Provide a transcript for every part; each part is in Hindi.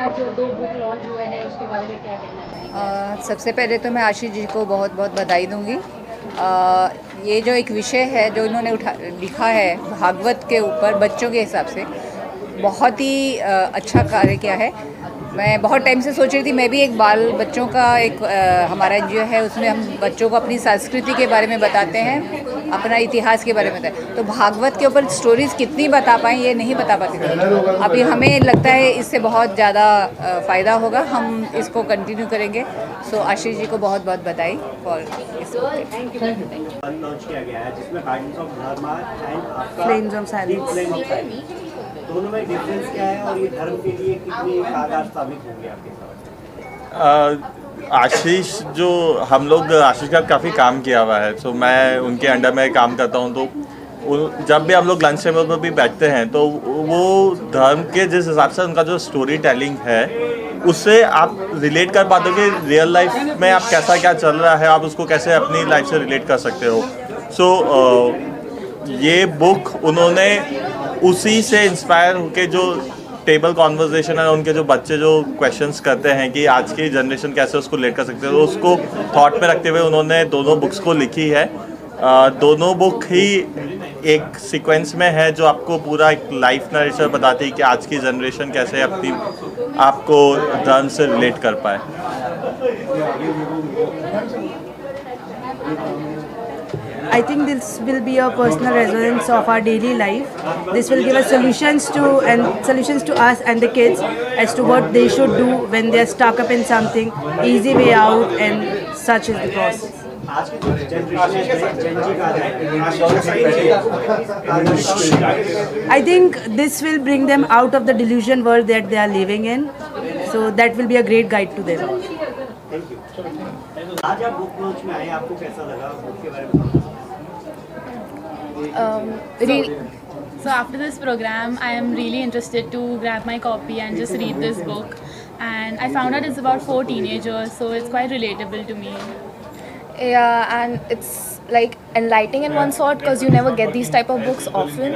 आज जो 2 बुक लॉन्च हुए हैं उसके बारे में क्या कहना चाहेंगे? सबसे पहले तो मैं आशीष जी को बहुत बहुत बधाई दूंगी। ये जो एक विषय है जो इन्होंने लिखा है भागवत के ऊपर बच्चों के हिसाब से, बहुत ही अच्छा कार्य किया है। मैं बहुत टाइम से सोच रही थी, मैं भी एक बाल बच्चों का एक हमारा एनजीओ है, उसमें हम बच्चों को अपनी संस्कृति के बारे में बताते हैं, अपना इतिहास के बारे में बताते हैं। तो भागवत के ऊपर स्टोरीज़ कितनी बता पाएँ ये नहीं बता पाती थी। अभी हमें लगता है इससे बहुत ज़्यादा फ़ायदा होगा, हम इसको कंटिन्यू करेंगे। सो आशीष जी को बहुत बहुत बधाई फॉर इस लॉन्च किया गया है जिसमें गाइडेंस ऑफ धर्मा एंड आपका flames of silence. Flame of silence, दोनों में डिफरेंस क्या है और ये धर्म के लिए कितनी कारगर साबित होगी आपके साथ? आशीष जो हम लोग आशीष का काफ़ी काम किया हुआ है, तो मैं उनके अंडर में काम करता हूँ। तो जब भी हम लोग लंच टेबल पर भी बैठते हैं तो वो धर्म के जिस हिसाब से उनका जो स्टोरी टेलिंग है उससे आप रिलेट कर पाते हो कि रियल लाइफ में आप कैसा क्या चल रहा है, आप उसको कैसे अपनी लाइफ से रिलेट कर सकते हो। सो ये बुक उन्होंने उसी से इंस्पायर होकर जो टेबल कॉन्वर्जेशन है, उनके जो बच्चे जो क्वेश्चंस करते हैं कि आज की जनरेशन कैसे उसको रिलेट कर सकते हो, तो उसको थॉट में रखते हुए उन्होंने दोनों बुक्स को लिखी है। दोनों बुक ही एक सीक्वेंस में है जो आपको पूरा एक लाइफ नरेशन बताती है कि आज की जनरेशन कैसे अपनी आपको धर्म से रिलेट कर पाए। I think this will be a personal resonance of our daily life. This will give us solutions to us and the kids as to what they should do when they are stuck up in something, easy way out, and such is the process. आज की जो जनरेशन है जेन जी का है, I think this will bring them out of the delusion world that they are living in. So that will be a great guide to them. Thank you. आज आप बुक लॉन्च में आए, आपको कैसा लगा बुक के बारे में? So after this program, I am really interested to grab my copy and just read this book. And I found out it's about 4 teenagers, so it's quite relatable to me. Yeah, and it's like enlightening in one sort because you never get these type of books often,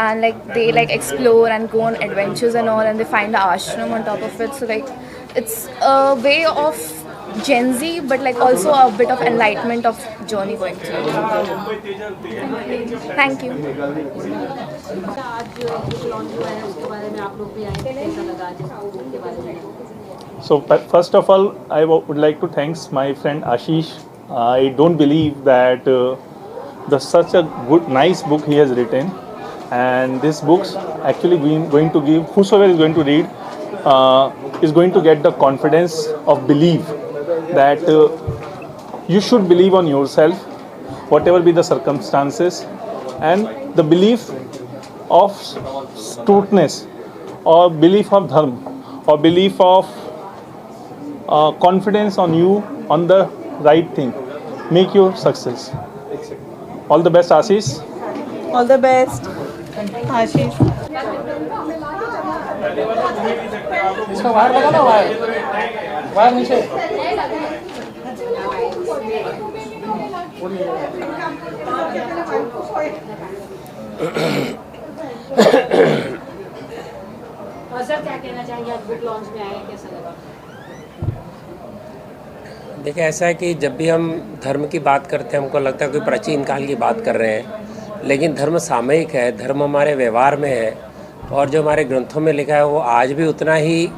and like they like explore and go on adventures and all, and they find the ashram on top of it. So like it's a way of Gen Z, but like also a bit of enlightenment of journey going through. Thank you. आज जो बुक लॉन्च हुआ है उसके बारे में आप लोग भी आए, कैसा लगा आज इस बुक के बारे में? So first of all, I would like to thanks my friend Ashish. I don't believe that such a good, nice book he has written, and this book's actually going to give whosoever is going to read is going to get the confidence of belief that you should believe on yourself, whatever be the circumstances, and the belief of truthfulness or belief of dharma or belief of confidence on you on the right thing make your success. All the best, Ashish. All the best, Ashish. इसको बाहर लगा ना, बाहर नीचे। सर क्या कहना चाहेंगे, आज बुक लॉन्च में आए, कैसा लगा? देखिए, ऐसा है कि जब भी हम धर्म की बात करते हैं हमको लगता है कोई प्राचीन काल की बात कर रहे हैं, लेकिन धर्म सामयिक है, धर्म हमारे व्यवहार में है, और जो हमारे ग्रंथों में लिखा है वो आज भी उतना ही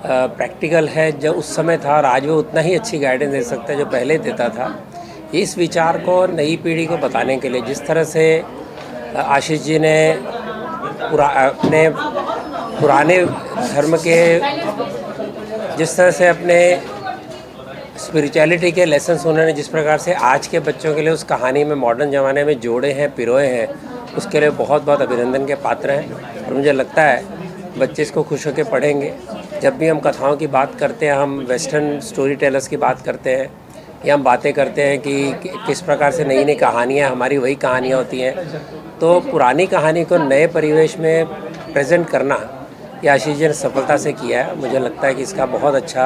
प्रैक्टिकल है जो उस समय था, और आज वो उतना ही अच्छी गाइडेंस दे सकता है जो पहले देता था। इस विचार को नई पीढ़ी को बताने के लिए जिस तरह से आशीष जी ने अपने पुराने धर्म के जिस तरह से अपने स्पिरिचुअलिटी के लेसन्स उन्होंने जिस प्रकार से आज के बच्चों के लिए उस कहानी में मॉडर्न ज़माने में जोड़े हैं, पिरोए हैं, उसके लिए बहुत बहुत अभिनंदन के पात्र हैं। और मुझे लगता है बच्चे इसको खुश होकर पढ़ेंगे। जब भी हम कथाओं की बात करते हैं, हम वेस्टर्न स्टोरी टेलर्स की बात करते हैं या हम बातें करते हैं कि किस प्रकार से नई नई कहानियाँ हमारी वही कहानियाँ होती हैं, तो पुरानी कहानी को नए परिवेश में प्रेजेंट करना ये आशीष जी ने सफलता से किया है। मुझे लगता है कि इसका बहुत अच्छा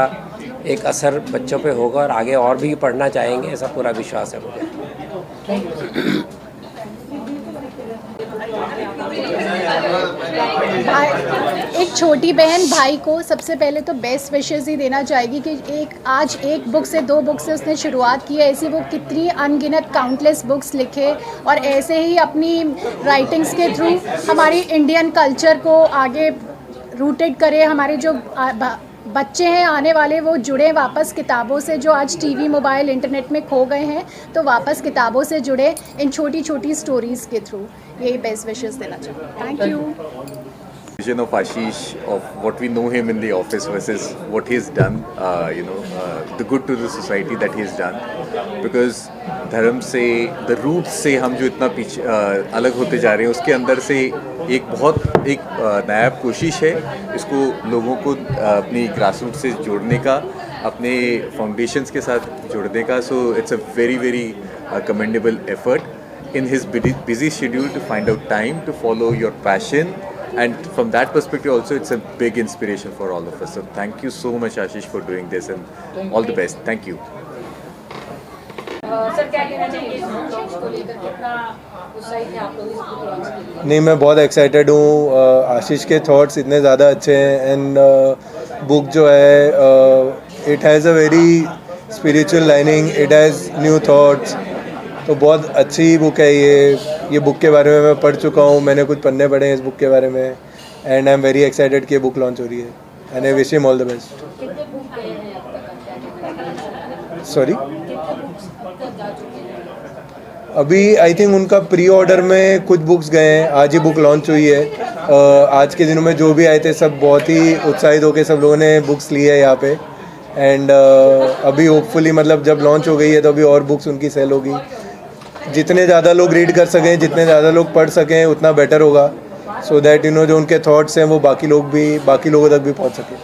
एक असर बच्चों पे होगा और आगे और भी पढ़ना चाहेंगे, ऐसा पूरा विश्वास है मुझे। एक छोटी बहन भाई को सबसे पहले तो बेस्ट विशेस ही देना चाहेगी कि आज एक बुक से 2 बुक से उसने शुरुआत की है। ऐसी वो कितनी अनगिनत काउंटलेस बुक्स लिखे और ऐसे ही अपनी राइटिंग्स के थ्रू हमारी इंडियन कल्चर को आगे रूटेड करे। हमारे जो बच्चे हैं आने वाले वो जुड़े वापस किताबों से, जो आज टीवी मोबाइल इंटरनेट में खो गए हैं, तो वापस किताबों से जुड़े इन छोटी छोटी स्टोरीज़ के थ्रू। यही बेस्ट विशेस देना चाहूँगी। Thank you. Vision of Ashish, of what we know him in the office versus what he's done, the good to the society that he's done, because धर्म से, the roots से हम जो इतना पीछे अलग होते जा रहे हैं, उसके अंदर से एक नया कोशिश है इसको लोगों को अपनी ग्रासरूट से जोड़ने का, अपने फाउंडेशंस के साथ जोड़ने का। So it's a very very commendable effort in his busy schedule to find out time to follow your passion, and from that perspective also it's a big inspiration for all of us. So thank you so much Ashish for doing this, and all the best. Thank you. Sir क्या कहना चाहिए इस बुक लॉन्च को लेकर, कितना उत्साहित हैं आप लोग इस बुक लॉन्च के लिए? नहीं, मैं बहुत एक्साइटेड हूँ। आशीष के थॉट्स इतने ज़्यादा अच्छे हैं, एंड बुक जो है it has a very spiritual lining, it has new thoughts, तो बहुत अच्छी बुक है ये बुक के बारे में मैं पढ़ चुका हूँ, मैंने कुछ पन्ने पढ़े हैं इस बुक के बारे में, and I am very excited कि ये बुक लॉन्च हो रही है, and I wish him all the best. कितने बुक आए हैं अब तक? सॉरी, कितने बुक्स अब तक जा चुके हैं? अभी आई थिंक उनका प्री ऑर्डर में कुछ बुक्स गए हैं, आज ही बुक लॉन्च हुई है। आज के दिनों में जो भी आए थे सब बहुत ही उत्साहित होकर सब लोगों ने बुक्स ली है यहाँ पे, एंड अभी होपफुली मतलब जब लॉन्च हो गई है तो अभी और बुक्स उनकी सेल होगी। जितने ज़्यादा लोग रीड कर सकें, जितने ज़्यादा लोग पढ़ सकें उतना बेटर होगा, सो दैट जो उनके थॉट्स हैं वो बाकी लोगों तक भी पहुंच सके।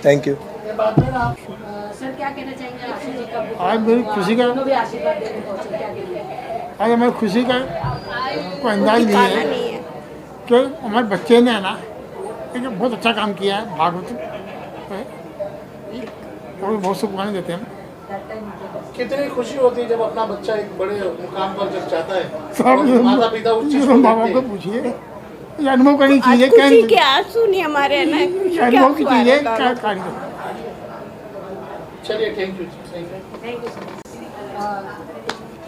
Thank you. सर क्या कहना चाहेंगे आशीष जी का बुक? आज मेरी खुशी का भी आशीर्वाद देने पहुंचे, क्या कहेंगे? आज हमारी खुशी का कोई अंदाज नहीं है कि हमारे बच्चे ने है ना एक बहुत अच्छा काम किया है भागवत पे, और बहुत शुभकामनाएं देते हैं। कितनी खुशी होती है जब अपना बच्चा एक बड़े मुकाम पर जब जाता है, सब माता पिता उस चीज को माँ बाप को पूछिए, ये अनुभव करनी चाहिए। खुशी के आंसू नहीं हमारे है ना, अनुभव की चीज़ है, क्या कार्य। चलिए, thank you. Thank you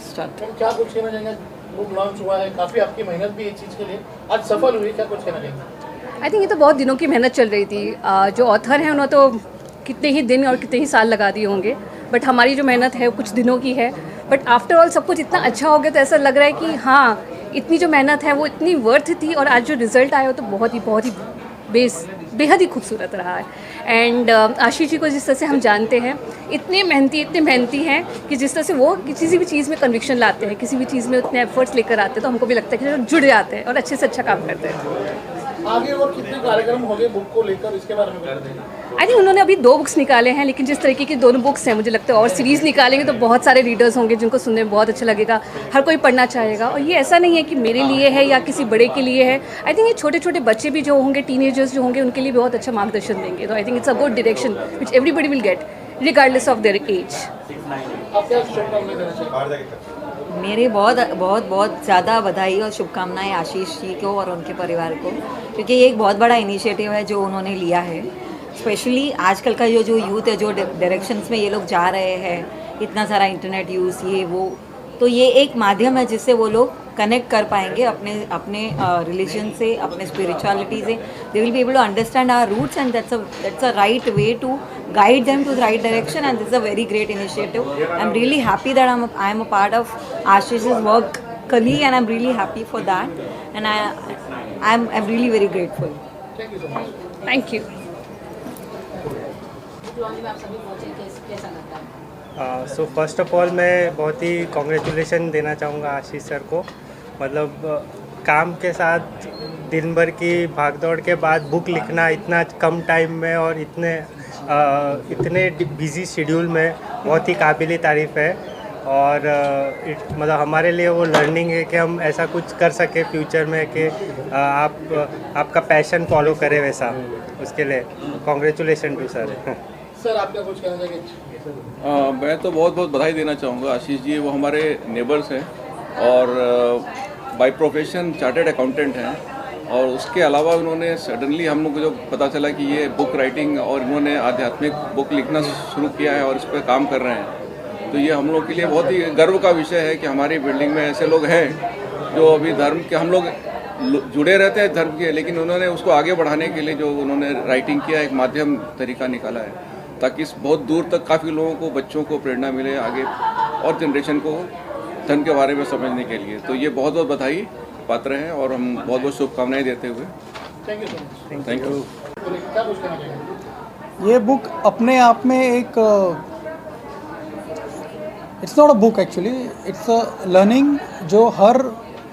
sir. क्या कुछ कहना चाहेंगे? बुक लॉन्च हुआ है, काफ़ी आपकी मेहनत भी इस चीज़ के लिए आज सफल हुई, क्या कुछ कहना चाहेंगे? आई थिंक ये तो बहुत दिनों की मेहनत चल रही थी। जो ऑथर हैं उन्होंने तो कितने ही दिन और कितने ही साल लगा दिए होंगे, बट हमारी जो मेहनत है वो कुछ दिनों की है। बट आफ्टर ऑल सब कुछ इतना अच्छा हो गया तो ऐसा लग रहा है कि हाँ, इतनी जो मेहनत है वो इतनी वर्थ थी, और आज जो रिज़ल्ट आया वो तो बहुत ही बेहद ही खूबसूरत रहा है। एंड आशीष जी को जिस तरह से हम जानते हैं, इतने मेहनती हैं कि जिस तरह से वो किसी भी चीज़ में कन्विक्शन लाते हैं, किसी भी चीज़ में उतने एफर्ट्स लेकर आते हैं, तो हमको भी लगता है कि जुड़ जाते हैं और अच्छे से अच्छा काम करते हैं। आगे और कितने कार्यक्रम हो गए बुक को लेकर, इसके बारे में बता दें। आई थिंक उन्होंने अभी 2 बुक्स निकाले हैं, लेकिन जिस तरीके की दोनों बुक्स हैं मुझे लगता है और सीरीज़ निकालेंगे तो बहुत सारे रीडर्स होंगे जिनको सुनने में बहुत अच्छा लगेगा, हर कोई पढ़ना चाहेगा। और ये ऐसा नहीं है कि मेरे लिए है या किसी बड़े के लिए है। आई थिंक ये छोटे छोटे बच्चे भी जो होंगे, टीनेजर्स जो होंगे, उनके लिए बहुत अच्छा मार्गदर्शन देंगे। तो I think it's a good direction which everybody will get regardless of their age. मेरे बहुत ज़्यादा बधाई और शुभकामनाएं आशीष जी को और उनके परिवार को, क्योंकि ये एक बहुत बड़ा इनिशिएटिव है जो उन्होंने लिया है। स्पेशली आजकल का जो यूथ है, जो डायरेक्शंस में ये लोग जा रहे हैं, इतना सारा इंटरनेट यूज़, ये वो, तो ये एक माध्यम है जिससे वो लोग कनेक्ट कर पाएंगे अपने रिलीजन से, अपने स्पिरिचुअलिटी से। They will be able to understand our roots, and that's a right way to guide them to the right direction, and this is a very great initiative. I'm really happy that I'm a part of Ashish's work colleague, and I'm really happy for that, and I'm really very grateful. Thank you so much. Thank you. So first of all मैं बहुत ही कॉन्ग्रेचुलेशन देना चाहूँगा आशीष सर को। मतलब काम के साथ दिन भर की भागदौड़ के बाद बुक लिखना इतना कम टाइम में और इतने बिजी शेड्यूल में बहुत ही काबिल तारीफ़ है। और मतलब हमारे लिए वो लर्निंग है कि हम ऐसा कुछ कर सके फ्यूचर में कि आपका पैशन फॉलो करें वैसा, उसके लिए कॉन्ग्रेचुलेशन टू सर। सर आप क्या कुछ कहना चाहेंगे? मैं तो बहुत बधाई देना चाहूँगा आशीष जी। वो हमारे नेबर्स हैं और बाय प्रोफेशन चार्टर्ड अकाउंटेंट हैं, और उसके अलावा उन्होंने सडनली हम लोग को जो पता चला कि ये बुक राइटिंग और इन्होंने आध्यात्मिक बुक लिखना शुरू किया है और इस पर काम कर रहे हैं, तो ये हम लोग के लिए बहुत ही गर्व का विषय है कि हमारी बिल्डिंग में ऐसे लोग हैं जो अभी धर्म के, हम लोग जुड़े रहते हैं धर्म के, लेकिन उन्होंने उसको आगे बढ़ाने के लिए जो उन्होंने राइटिंग किया एक माध्यम तरीका निकाला है, ताकि बहुत दूर तक काफ़ी लोगों को, बच्चों को प्रेरणा मिले आगे और जनरेशन को धर्म के बारे में समझने के लिए। तो ये बहुत बहुत बधाई पात्र हैं और हम बहुत बहुत शुभकामनाएं देते हुए थैंक यू। ये बुक अपने आप में एक it's not a book actually, it's a learning जो हर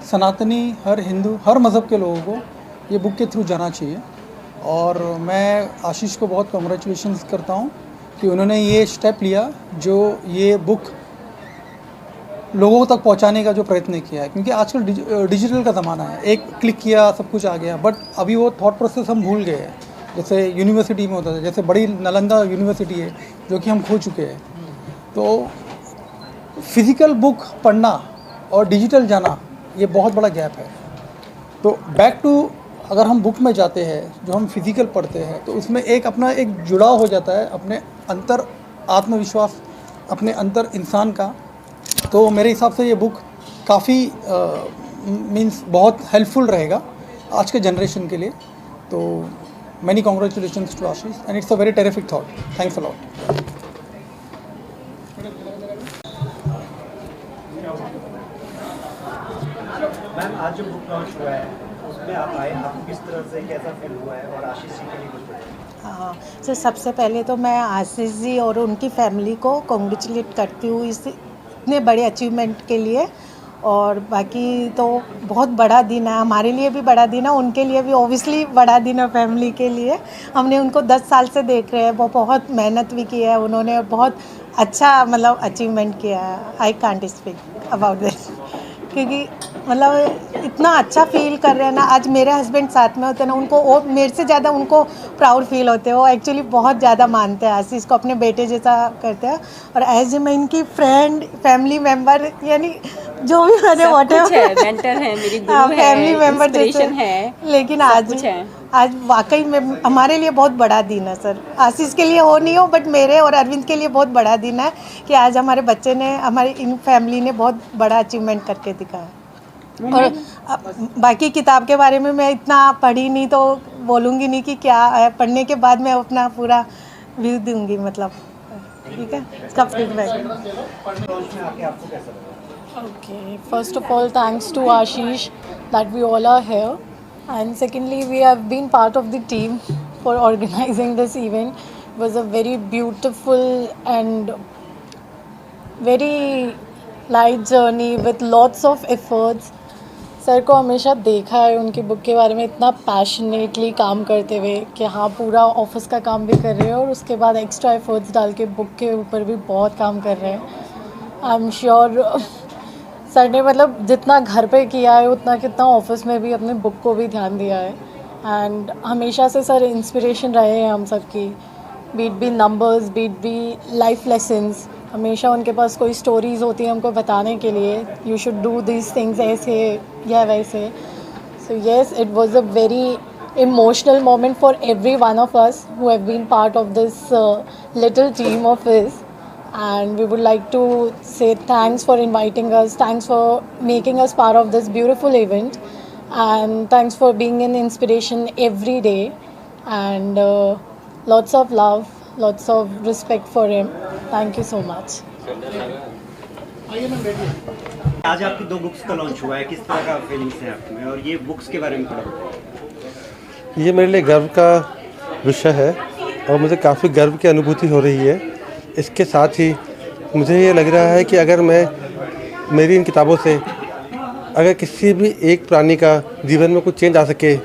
सनातनी, हर हिंदू, हर मज़हब के लोगों को ये बुक के थ्रू जाना चाहिए। और मैं आशीष को बहुत कॉन्ग्रेचुलेशंस करता हूँ कि उन्होंने ये स्टेप लिया, जो ये बुक लोगों तक पहुँचाने का जो प्रयत्न किया है, क्योंकि आजकल डिजिटल का ज़माना है, एक क्लिक किया सब कुछ आ गया, बट अभी वो थॉट प्रोसेस हम भूल गए हैं। जैसे यूनिवर्सिटी में होता था, जैसे बड़ी नालंदा यूनिवर्सिटी है जो कि हम खो चुके हैं। तो फिज़िकल बुक पढ़ना और डिजिटल जाना, ये बहुत बड़ा गैप है। तो बैक टू, अगर हम बुक में जाते हैं, जो हम फिज़िकल पढ़ते हैं, तो उसमें एक अपना एक जुड़ाव हो जाता है अपने अंतर आत्मविश्वास, अपने अंतर इंसान का। तो मेरे हिसाब से ये बुक काफ़ी मीन्स बहुत हेल्पफुल रहेगा आज के जनरेशन के लिए। तो many congratulations to Ashish and it's a very terrific thought. Thanks a lot. Ma'am, आज जो बुक लॉन्च हुआ है उसमें आप आए, आपको किस तरह से कैसा फील हुआ है और आशीष जी के लिए कुछ बताइए। हाँ सर, सबसे पहले तो मैं आशीष जी और उनकी फैमिली को कॉन्ग्रेचुलेट करती हूँ इस इतने बड़े अचीवमेंट के लिए। और बाकी तो बहुत बड़ा दिन है, हमारे लिए भी बड़ा दिन है, उनके लिए भी ओबियसली बड़ा दिन है, फैमिली के लिए। हमने उनको 10 साल से देख रहे हैं, वो बहुत मेहनत भी की है उन्होंने और बहुत अच्छा मतलब अचीवमेंट किया है। I can't speak about this, क्योंकि मतलब इतना अच्छा फील कर रहे हैं ना। आज मेरे हस्बैंड साथ में होते हैं ना, उनको वो मेरे से ज़्यादा उनको प्राउड फील होते हैं। वो एक्चुअली बहुत ज़्यादा मानते हैं आशीष को, अपने बेटे जैसा करते हैं। और एज ए मैं इनकी फ्रेंड, फैमिली मेम्बर, यानी जो भी मैंने मेंटर है, मेरी गुरु है, फैमिली मेम्बर जैसे है। लेकिन आज वाकई में हमारे लिए बहुत बड़ा दिन है सर। आशीष के लिए हो नहीं हो, बट मेरे और अरविंद के लिए बहुत बड़ा दिन है कि आज हमारे बच्चे ने, हमारी इन फैमिली ने बहुत बड़ा अचीवमेंट करके दिखाया। और बाकी किताब के बारे में मैं इतना पढ़ी नहीं तो बोलूँगी नहीं कि क्या है, पढ़ने के बाद मैं अपना पूरा व्यू दूँगी, मतलब ठीक है इसका feedback. Okay, first of all, thanks to Ashish that we all are here, and secondly, we have been part of the team for organizing this event. It was a very beautiful and very light journey with lots of efforts. Sir को हमेशा देखा है उनकी बुक के बारे में इतना पैशनेटली काम करते हुए कि हाँ पूरा ऑफिस का काम भी कर रहे हैं और उसके बाद एक्स्ट्रा एफर्ट्स डाल के बुक के ऊपर भी बहुत काम कर रहे हैं। आई एम श्योर सर ने मतलब जितना घर पे किया है उतना कितना ऑफिस में भी अपने बुक को भी ध्यान दिया है। एंड हमेशा से सर इंस्पिरेशन रहे हैं हम सबकी, be it be numbers, be it be life lessons. हमेशा उनके पास कोई स्टोरीज़ होती है हमको बताने के लिए, you should do this things ऐसे या वैसे। So yes, it was a very emotional moment for every one of us who have been part of this little team of his. And we would like to say thanks for inviting us, thanks for making us part of this beautiful event, and thanks for being an inspiration every day, and lots of love, lots of respect for him. Thank you so much. आज आपकी 2 बुक्स का लॉन्च हुआ है, किस तरह का फीलिंग्स है आप में, और ये बुक्स के बारे में थोड़ा बताइए। ये मेरे लिए गर्व का विषय है और मुझे काफ़ी गर्व की अनुभूति हो रही है। इसके साथ ही मुझे ये लग रहा है कि अगर मेरी इन किताबों से अगर किसी भी एक प्राणी का जीवन में कुछ चेंज आ सके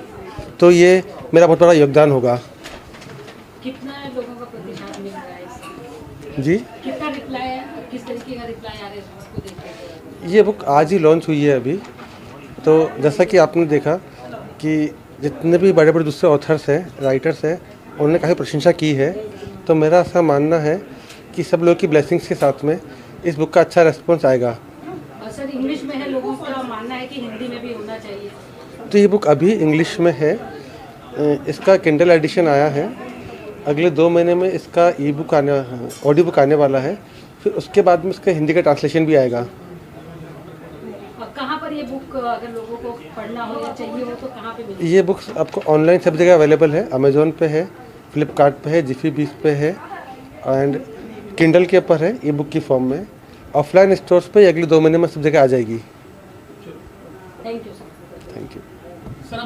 तो ये मेरा बहुत बड़ा योगदान होगा। कितना लोगों का प्रतिसाद मिल रहा है इससे? जी, कितना रिप्लाई है, किस तरीके का रिप्लाई आ रहा है इस बुक को देखकर? ये बुक आज ही लॉन्च हुई है अभी। तो जैसा कि आपने देखा कि जितने भी बड़े बड़े दूसरे ऑथर्स हैं, राइटर्स हैं, उन्होंने काफ़ी प्रशंसा की है। तो मेरा ऐसा मानना है कि सब लोग की ब्लेसिंग्स के साथ में इस बुक का अच्छा रेस्पॉन्स आएगा। और सर इंग्लिश में है, लोगों का मानना है कि हिंदी में भी होना चाहिए। तो ये बुक अभी इंग्लिश में है, इसका किंडल एडिशन आया है, अगले 2 महीने में इसका ई बुक आने ऑडियो बुक आने वाला है, फिर उसके बाद में इसका हिंदी का ट्रांसलेशन भी आएगा। कहाँ पर ये बुक अगर लोगों को पढ़ना हो या चाहिए हो तो कहाँ पे मिलेगी? ये बुक्स आपको ऑनलाइन सब जगह अवेलेबल है, अमेज़ोन पे है, फ्लिपकार्ट पे है, जिफी बीस पे है एंड किंडल के ऊपर है ई बुक की फॉर्म में। ऑफलाइन स्टोर्स पे अगले 2 महीने में सब जगह आ जाएगी। Thank you sir. Thank you. Sir,